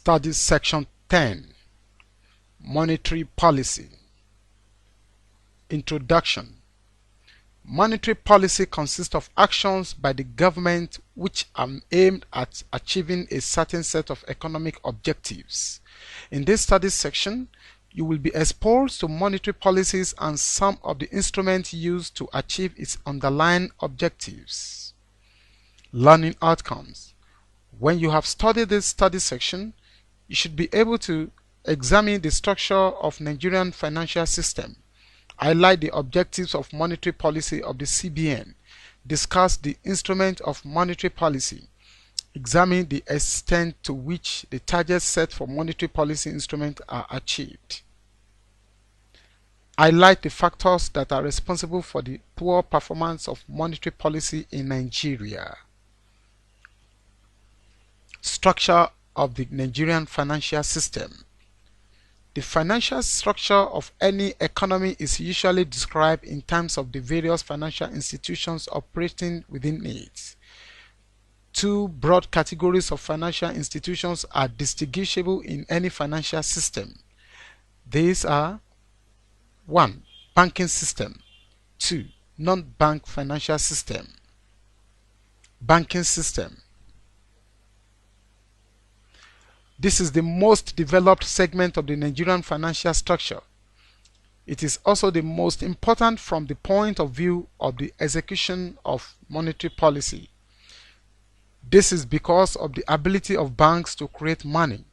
Studies Section 10 Monetary Policy. Introduction. Monetary policy consists of actions by the government which are aimed at achieving a certain set of economic objectives. In this studies section, you will be exposed to monetary policies and some of the instruments used to achieve its underlying objectives. Learning outcomes. When you have studied this study section, you should be able to examine the structure of Nigerian financial system, highlight the objectives of monetary policy of the CBN, discuss the instrument of monetary policy, examine the extent to which the targets set for monetary policy instruments are achieved. Highlight the factors that are responsible for the poor performance of monetary policy in Nigeria. Structure of the Nigerian financial system. The financial structure of any economy is usually described in terms of the various financial institutions operating within it. Two broad categories of financial institutions are distinguishable in any financial system. These are 1. Banking system. 2. Non-bank financial system. Banking system. This is the most developed segment of the Nigerian financial structure. It is also the most important from the point of view of the execution of monetary policy. This is because of the ability of banks to create money.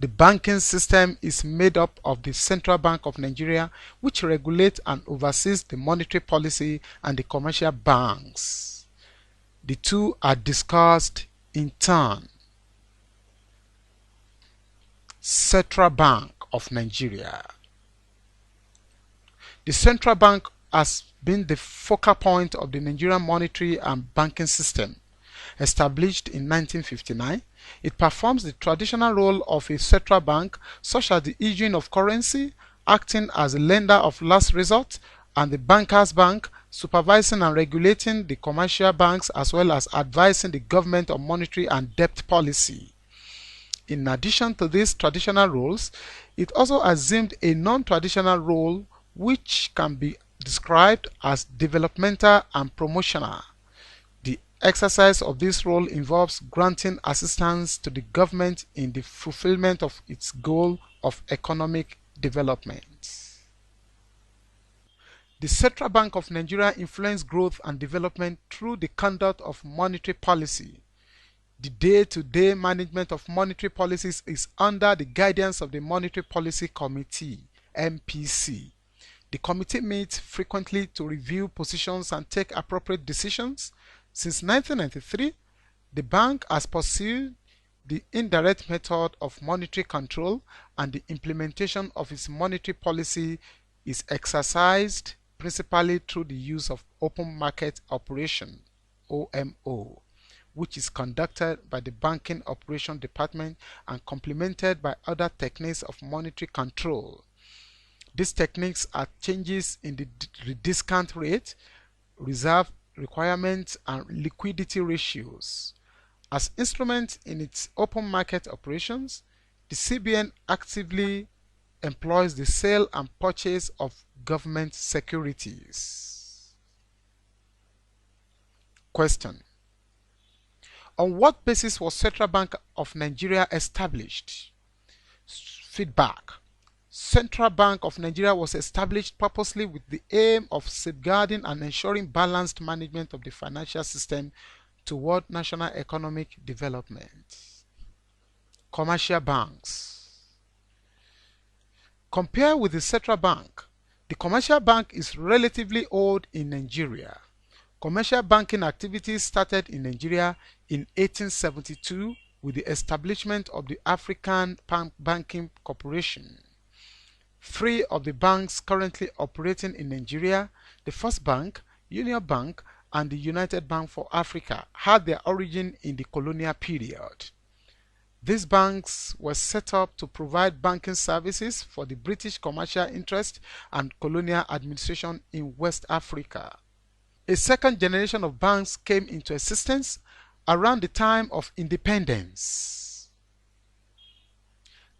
The banking system is made up of the Central Bank of Nigeria, which regulates and oversees the monetary policy, and the commercial banks. The two are discussed in turn. Central Bank of Nigeria. The Central Bank has been the focal point of the Nigerian monetary and banking system. Established in 1959, it performs the traditional role of a central bank, such as the issuing of currency, acting as a lender of last resort, and the bankers' bank, supervising and regulating the commercial banks as well as advising the government on monetary and debt policy. In addition to these traditional roles, it also assumed a non-traditional role which can be described as developmental and promotional. The exercise of this role involves granting assistance to the government in the fulfillment of its goal of economic development. The Central Bank of Nigeria influences growth and development through the conduct of monetary policy. The day-to-day management of monetary policies is under the guidance of the Monetary Policy Committee, MPC. The committee meets frequently to review positions and take appropriate decisions. Since 1993, the bank has pursued the indirect method of monetary control, and the implementation of its monetary policy is exercised principally through the use of open market operation, OMO, which is conducted by the Banking Operation Department and complemented by other techniques of monetary control. These techniques are changes in the discount rate, reserve requirements, and liquidity ratios. As instruments in its open market operations, the CBN actively employs the sale and purchase of government securities. Question: on what basis was Central Bank of Nigeria established? Feedback: Central Bank of Nigeria was established purposely with the aim of safeguarding and ensuring balanced management of the financial system toward national economic development. Commercial banks. Compared with the Central Bank, the commercial bank is relatively old in Nigeria. Commercial banking activities started in Nigeria in 1872 with the establishment of the African Banking Corporation. Three of the banks currently operating in Nigeria, the First Bank, Union Bank, and the United Bank for Africa, had their origin in the colonial period. These banks were set up to provide banking services for the British commercial interest and colonial administration in West Africa. A second generation of banks came into existence around the time of independence.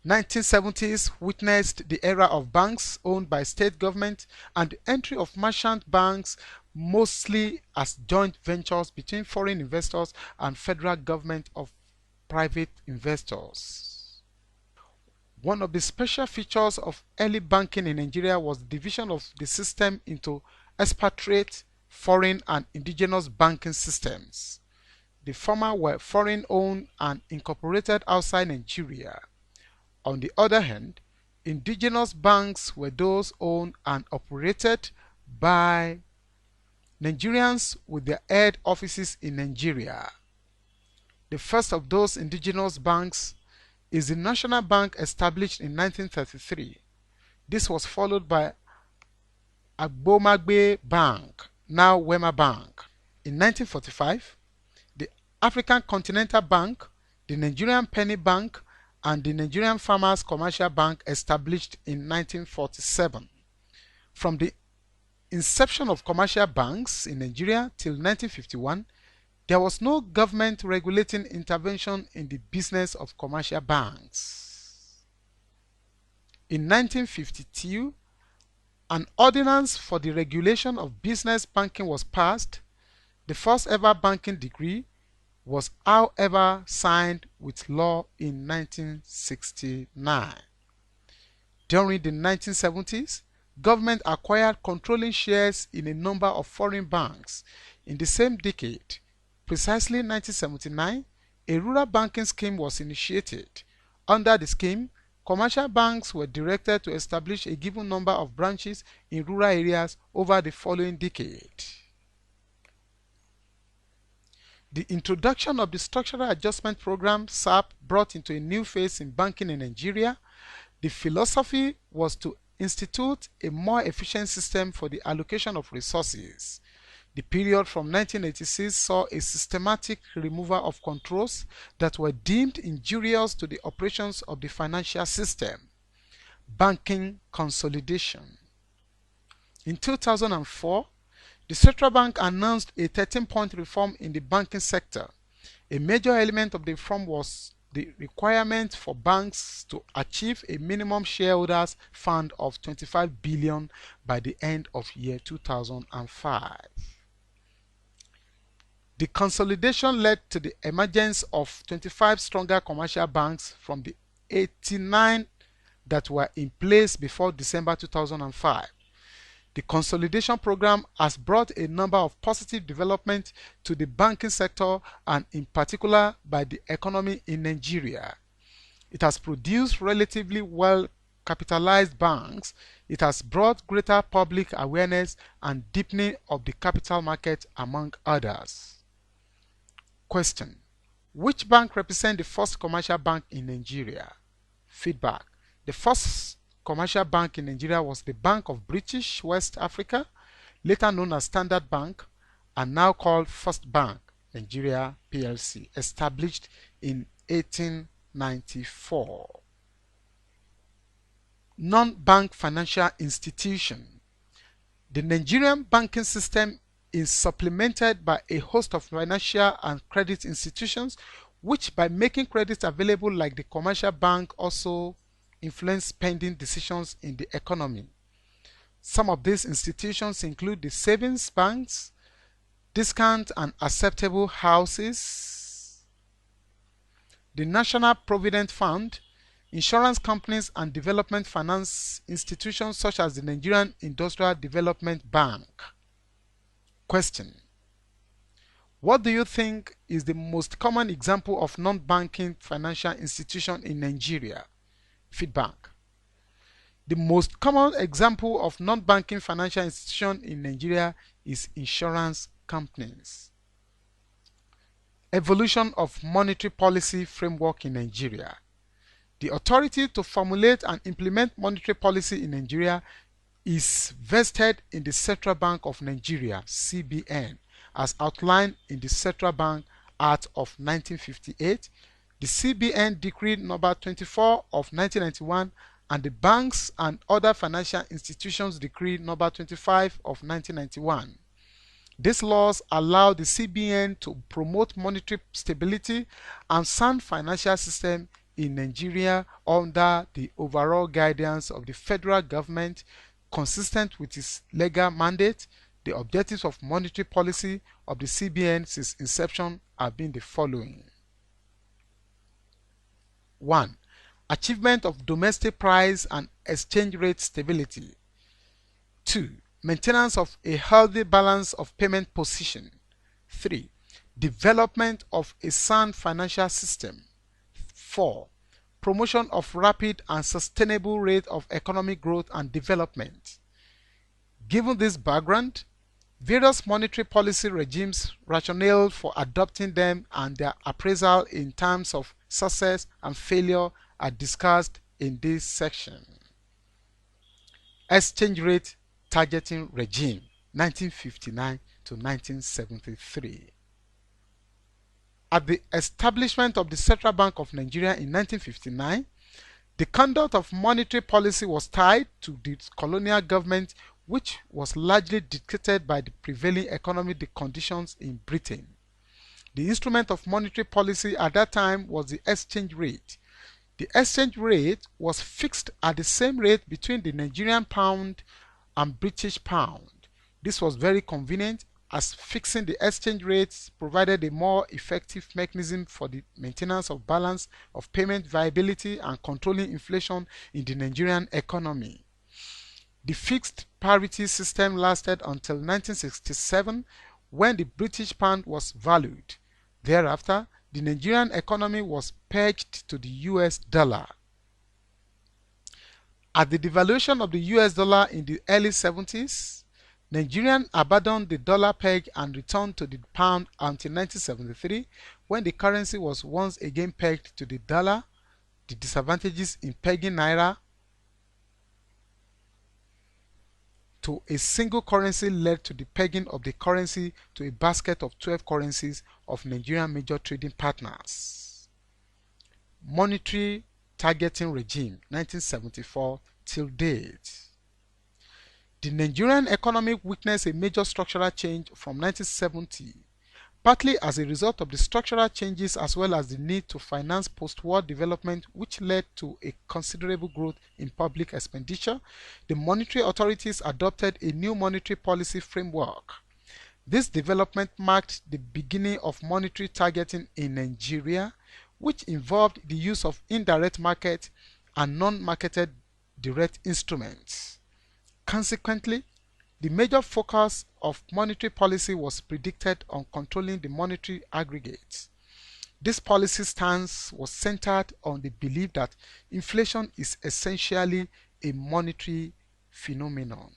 1970s witnessed the era of banks owned by state government and the entry of merchant banks, mostly as joint ventures between foreign investors and federal government of private investors. One of the special features of early banking in Nigeria was the division of the system into expatriate, foreign, and indigenous banking systems. The former were foreign-owned and incorporated outside Nigeria. On the other hand, indigenous banks were those owned and operated by Nigerians with their head offices in Nigeria. The first of those indigenous banks is the National Bank, established in 1933. This was followed by Agbomagbe Bank, now Wema Bank. In 1945, the African Continental Bank, the Nigerian Penny Bank, and the Nigerian Farmers Commercial Bank, established in 1947. From the inception of commercial banks in Nigeria till 1951, there was no government regulating intervention in the business of commercial banks. In 1952, an ordinance for the regulation of business banking was passed. The first ever banking decree was, however, signed with law in 1969. During the 1970s, government acquired controlling shares in a number of foreign banks. In the same decade, precisely 1979, a rural banking scheme was initiated. Under the scheme, commercial banks were directed to establish a given number of branches in rural areas over the following decade. The introduction of the Structural Adjustment Program (SAP) brought into a new phase in banking in Nigeria. The philosophy was to institute a more efficient system for the allocation of resources. The period from 1986 saw a systematic removal of controls that were deemed injurious to the operations of the financial system. Banking consolidation. In 2004, the Central Bank announced a 13-point reform in the banking sector. A major element of the reform was the requirement for banks to achieve a minimum shareholders fund of 25 billion by the end of year 2005. The consolidation led to the emergence of 25 stronger commercial banks from the 89 that were in place before December 2005. The consolidation program has brought a number of positive developments to the banking sector and in particular by the economy in Nigeria. It has produced relatively well-capitalized banks. It has brought greater public awareness and deepening of the capital market, among others. Question: which bank represents the first commercial bank in Nigeria? Feedback: the first commercial bank in Nigeria was the Bank of British West Africa, later known as Standard Bank, and now called First Bank Nigeria PLC, established in 1894. Non-bank financial institution. The Nigerian banking system is supplemented by a host of financial and credit institutions which, by making credit available like the commercial bank, also influence spending decisions in the economy. Some of these institutions include the savings banks, discount and acceptable houses, the National Provident Fund, insurance companies, and development finance institutions such as the Nigerian Industrial Development Bank. Question: what do you think is the most common example of non-banking financial institution in Nigeria? Feedback: the most common example of non-banking financial institution in Nigeria is insurance companies. Evolution of monetary policy framework in Nigeria. The authority to formulate and implement monetary policy in Nigeria is vested in the Central Bank of Nigeria (CBN), as outlined in the Central Bank Act of 1958, the CBN Decree number 24 of 1991, and the Banks and Other Financial Institutions Decree number 25 of 1991. These laws allow the CBN to promote monetary stability and sound financial system in Nigeria under the overall guidance of the federal government, consistent with its legal mandate. The objectives of monetary policy of the CBN since inception have been the following. 1. Achievement of domestic price and exchange rate stability. 2. Maintenance of a healthy balance of payment position. 3. Development of a sound financial system. 4. Promotion of rapid and sustainable rate of economic growth and development. Given this background, various monetary policy regimes rationale for adopting them and their appraisal in terms of success and failure are discussed in this section. Exchange rate targeting regime 1959 to 1973. At the establishment of the Central Bank of Nigeria in 1959, the conduct of monetary policy was tied to the colonial government, which was largely dictated by the prevailing economic conditions in Britain. The instrument of monetary policy at that time was the exchange rate. The exchange rate was fixed at the same rate between the Nigerian pound and British pound. This was very convenient, as fixing the exchange rates provided a more effective mechanism for the maintenance of balance of payment viability and controlling inflation in the Nigerian economy. The fixed parity system lasted until 1967, when the British pound was valued. Thereafter, the Nigerian economy was pegged to the US dollar. At the devaluation of the US dollar in the early 70s, Nigerians abandoned the dollar peg and returned to the pound until 1973, when the currency was once again pegged to the dollar. The disadvantages in pegging naira to a single currency led to the pegging of the currency to a basket of 12 currencies of Nigerian major trading partners. Monetary targeting regime 1974 till date. The Nigerian economy witnessed a major structural change from 1970, partly as a result of the structural changes as well as the need to finance post-war development, which led to a considerable growth in public expenditure. The monetary authorities adopted a new monetary policy framework. This development marked the beginning of monetary targeting in Nigeria, which involved the use of indirect market and non-marketed direct instruments. Consequently, the major focus of monetary policy was predicted on controlling the monetary aggregates. This policy stance was centered on the belief that inflation is essentially a monetary phenomenon.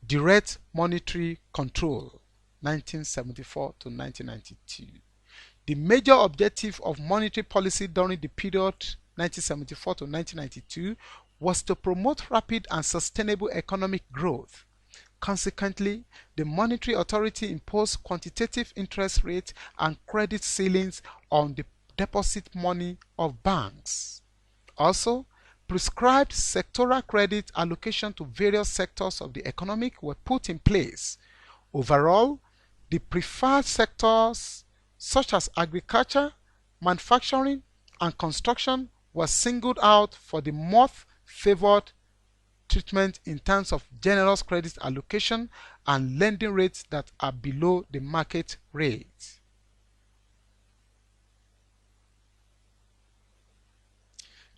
Direct monetary control 1974 to 1992. The major objective of monetary policy during the period 1974 to 1992 was to promote rapid and sustainable economic growth. Consequently, the monetary authority imposed quantitative interest rates and credit ceilings on the deposit money of banks. Also, prescribed sectoral credit allocation to various sectors of the economy were put in place. Overall, the preferred sectors such as agriculture, manufacturing, and construction were singled out for the most favored treatment in terms of generous credit allocation and lending rates that are below the market rate.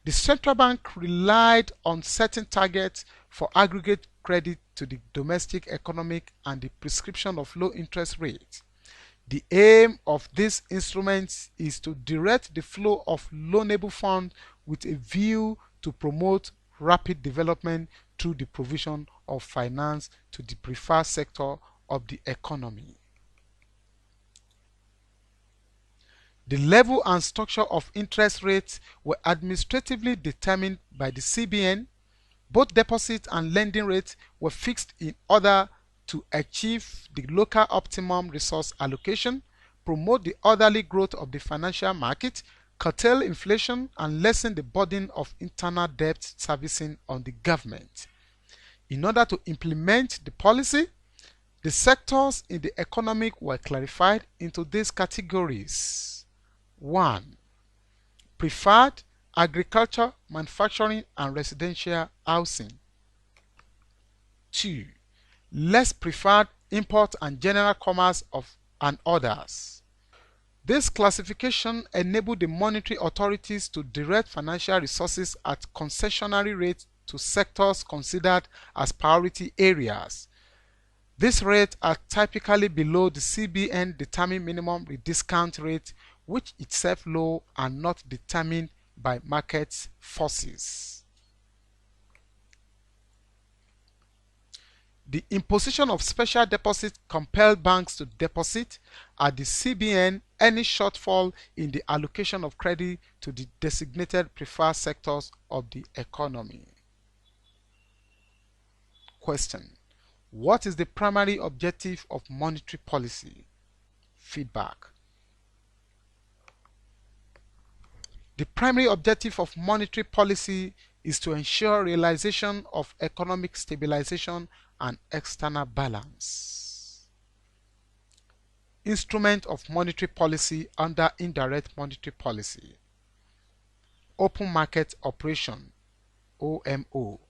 The central bank relied on certain targets for aggregate credit to the domestic economic and the prescription of low interest rates. The aim of these instruments is to direct the flow of loanable funds with a view to promote rapid development through the provision of finance to the preferred sector of the economy. The level and structure of interest rates were administratively determined by the CBN. Both deposit and lending rates were fixed in order to achieve the local optimum resource allocation, promote the orderly growth of the financial market, curtail inflation, and lessen the burden of internal debt servicing on the government. In order to implement the policy, the sectors in the economy were clarified into these categories. 1. Preferred agriculture, manufacturing, and residential housing. 2. Less preferred import and general commerce and others. This classification enabled the monetary authorities to direct financial resources at concessionary rates to sectors considered as priority areas. These rates are typically below the CBN determined minimum discount rate, which itself low and not determined by market forces. The imposition of special deposit compelled banks to deposit at the CBN any shortfall in the allocation of credit to the designated preferred sectors of the economy. Question: what is the primary objective of monetary policy? Feedback. The primary objective of monetary policy is to ensure realization of economic stabilization and external balance. Instrument of monetary policy under indirect monetary policy. Open market operation, OMO.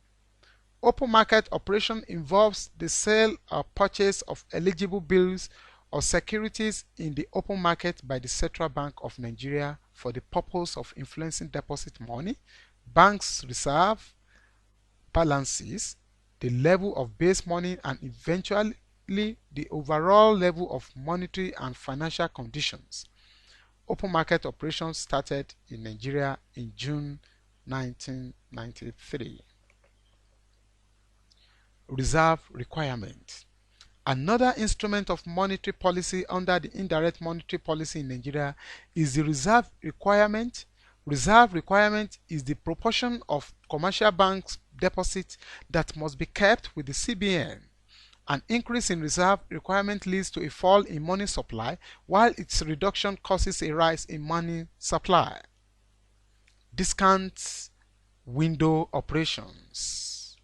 Open market operation involves the sale or purchase of eligible bills or securities in the open market by the Central Bank of Nigeria for the purpose of influencing deposit money, banks' reserve balances, the level of base money, and eventually the overall level of monetary and financial conditions. Open market operations started in Nigeria in June 1993. Reserve requirement. Another instrument of monetary policy under the indirect monetary policy in Nigeria is the reserve requirement. Reserve requirement is the proportion of commercial banks' deposits that must be kept with the CBN. An increase in reserve requirement leads to a fall in money supply, while its reduction causes a rise in money supply. Discount window operations.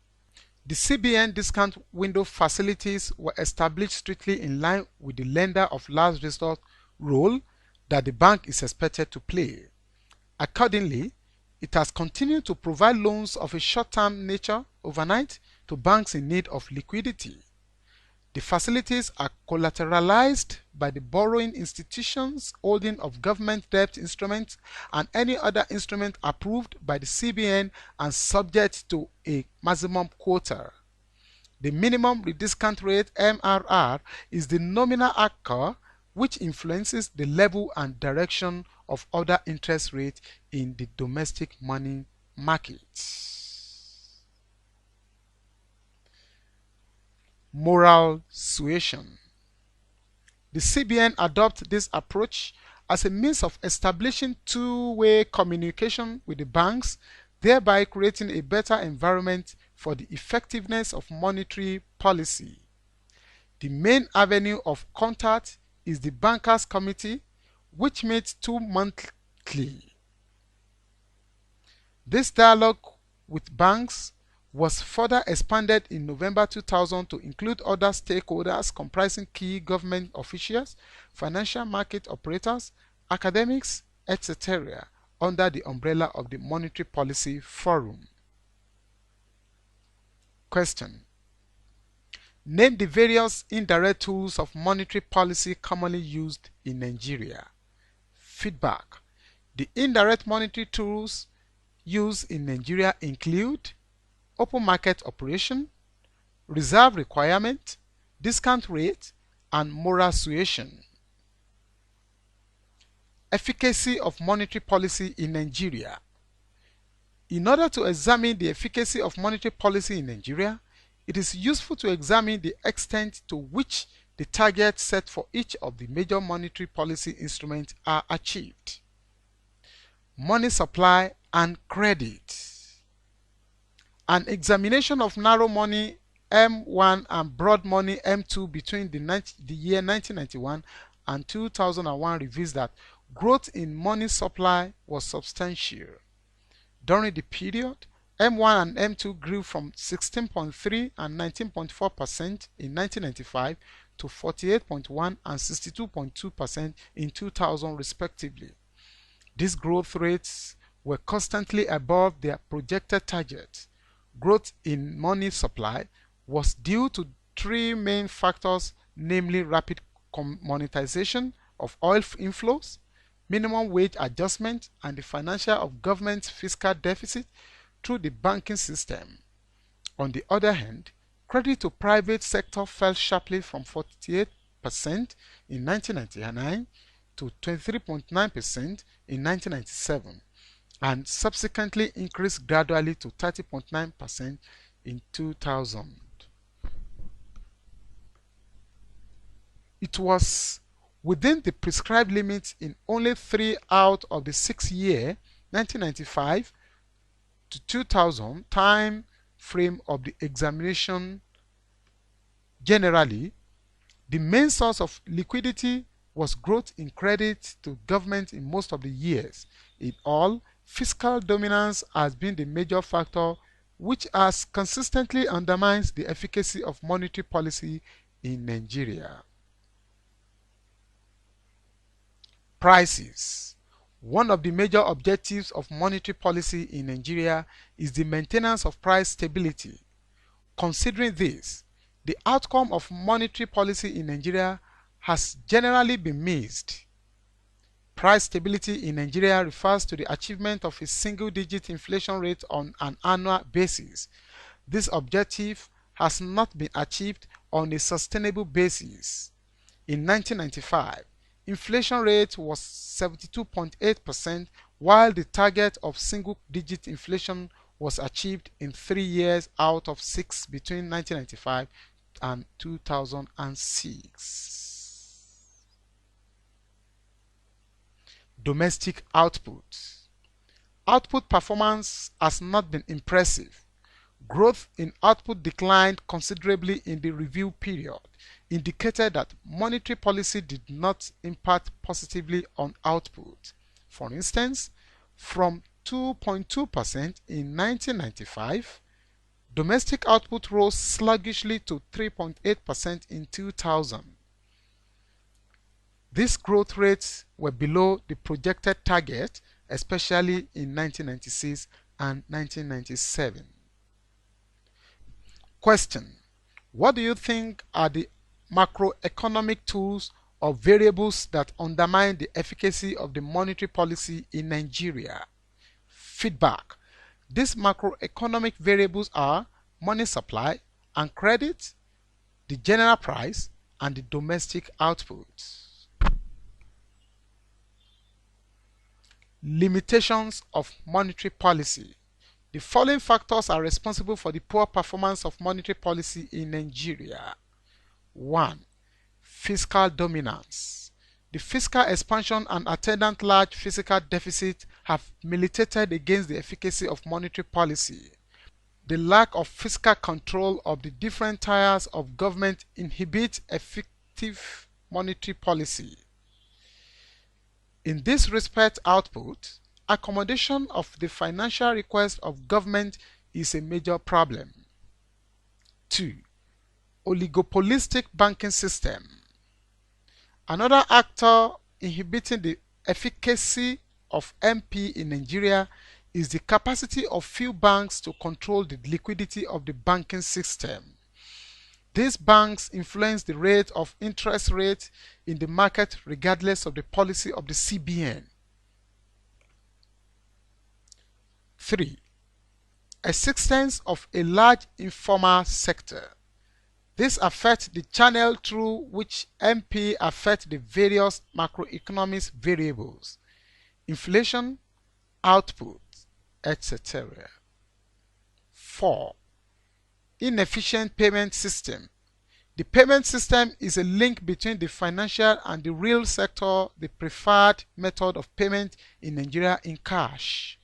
The CBN discount window facilities were established strictly in line with the lender of last resort role that the bank is expected to play. Accordingly, it has continued to provide loans of a short-term nature overnight to banks in need of liquidity. The facilities are collateralized by the borrowing institutions holding of government debt instruments and any other instrument approved by the CBN and subject to a maximum quota. The minimum discount rate (MRR) is the nominal anchor which influences the level and direction of other interest rates in the domestic money market. Moral suasion. The CBN adopts this approach as a means of establishing two-way communication with the banks, thereby creating a better environment for the effectiveness of monetary policy. The main avenue of contact is the Bankers Committee, which meets 2 monthly. This dialogue with banks was further expanded in November 2000 to include other stakeholders comprising key government officials, financial market operators, academics, etc., under the umbrella of the Monetary Policy Forum. Question: name the various indirect tools of monetary policy commonly used in Nigeria. Feedback: the indirect monetary tools used in Nigeria include open market operation, reserve requirement, discount rate, and moral suasion. Efficacy of monetary policy in Nigeria. In order to examine the efficacy of monetary policy in Nigeria, it is useful to examine the extent to which the targets set for each of the major monetary policy instruments are achieved. Money supply and credit. An examination of narrow money M1 and broad money M2 between the year 1991 and 2001 reveals that growth in money supply was substantial. During the period, M1 and M2 grew from 16.3 and 19.4% in 1995 to 48.1 and 62.2% in 2000 respectively. These growth rates were constantly above their projected target. Growth in money supply was due to three main factors, namely rapid monetization of oil inflows, minimum wage adjustment, and the financial of government's fiscal deficit through the banking system. On the other hand, credit to private sector fell sharply from 48% in 1999 to 23.9% in 1997 and subsequently increased gradually to 30.9% in 2000. It was within the prescribed limits in only 3 out of the 6 year 1995 to 2000 time frame of the examination. Generally, the main source of liquidity was growth in credit to government in most of the years. In all, fiscal dominance has been the major factor which has consistently undermined the efficacy of monetary policy in Nigeria. Prices. One of the major objectives of monetary policy in Nigeria is the maintenance of price stability. Considering this, the outcome of monetary policy in Nigeria has generally been mixed. Price stability in Nigeria refers to the achievement of a single-digit inflation rate on an annual basis. This objective has not been achieved on a sustainable basis. In 1995, inflation rate was 72.8%, while the target of single-digit inflation was achieved in 3 years out of 6 between 1995 and 2006. Domestic output. Output performance has not been impressive. Growth in output declined considerably in the review period, indicated that monetary policy did not impact positively on output. For instance, from 2.2% in 1995, domestic output rose sluggishly to 3.8% in 2000. These growth rates were below the projected target, especially in 1996 and 1997. Question: what do you think are the macroeconomic tools or variables that undermine the efficacy of the monetary policy in Nigeria? Feedback: these macroeconomic variables are money supply and credit, the general price, and the domestic output. Limitations of monetary policy. The following factors are responsible for the poor performance of monetary policy in Nigeria. 1. Fiscal dominance. The fiscal expansion and attendant large fiscal deficit have militated against the efficacy of monetary policy. The lack of fiscal control of the different tiers of government inhibits effective monetary policy. In this respect, output, accommodation of the financial request of government is a major problem. 2. Oligopolistic banking system. Another actor inhibiting the efficacy of MP in Nigeria is the capacity of few banks to control the liquidity of the banking system. These banks influence the rate of interest rate in the market regardless of the policy of the CBN. 3. Existence of a large informal sector. This affects the channel through which MP affect the various macroeconomic variables, inflation, output, etc. 4. Inefficient payment system. The payment system is a link between the financial and the real sector, the preferred method of payment in Nigeria in cash.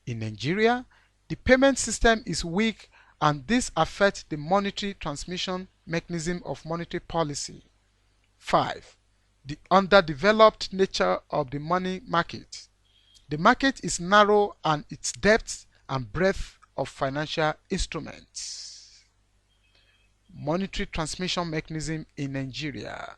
In Nigeria, the payment system is weak and this affects the monetary transmission mechanism of monetary policy. 5. The underdeveloped nature of the money market. The market is narrow and its depth and breadth of financial instruments. Monetary transmission mechanism in Nigeria.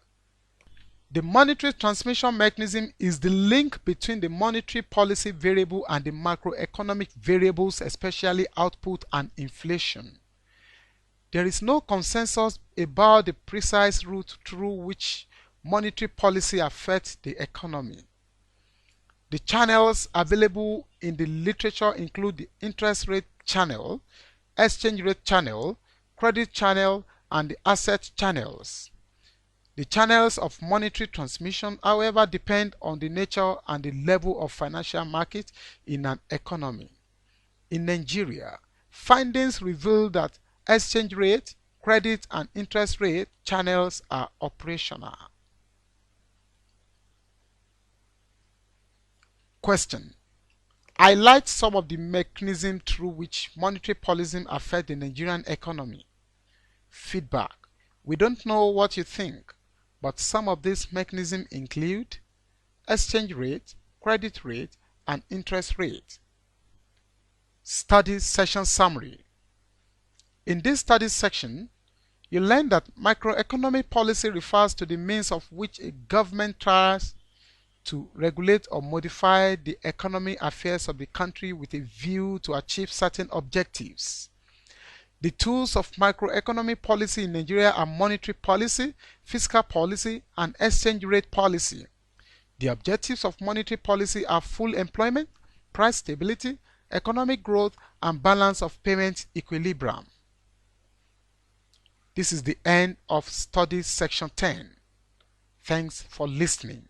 The monetary transmission mechanism is the link between the monetary policy variable and the macroeconomic variables, especially output and inflation. There is no consensus about the precise route through which monetary policy affects the economy. The channels available in the literature include the interest rate channel, exchange rate channel, credit channel, and the asset channels. The channels of monetary transmission, however, depend on the nature and the level of financial market in an economy. In Nigeria, findings reveal that exchange rate, credit, and interest rate channels are operational. Question: highlight some of the mechanisms through which monetary policy affect the Nigerian economy. Feedback: we don't know what you think, but some of these mechanisms include exchange rate, credit rate, and interest rate. Study session summary. In this study section, you learn that macroeconomic policy refers to the means of which a government tries to regulate or modify the economic affairs of the country with a view to achieve certain objectives. The tools of macroeconomic policy in Nigeria are monetary policy, fiscal policy, and exchange rate policy. The objectives of monetary policy are full employment, price stability, economic growth, and balance of payment equilibrium. This is the end of study section 10. Thanks for listening.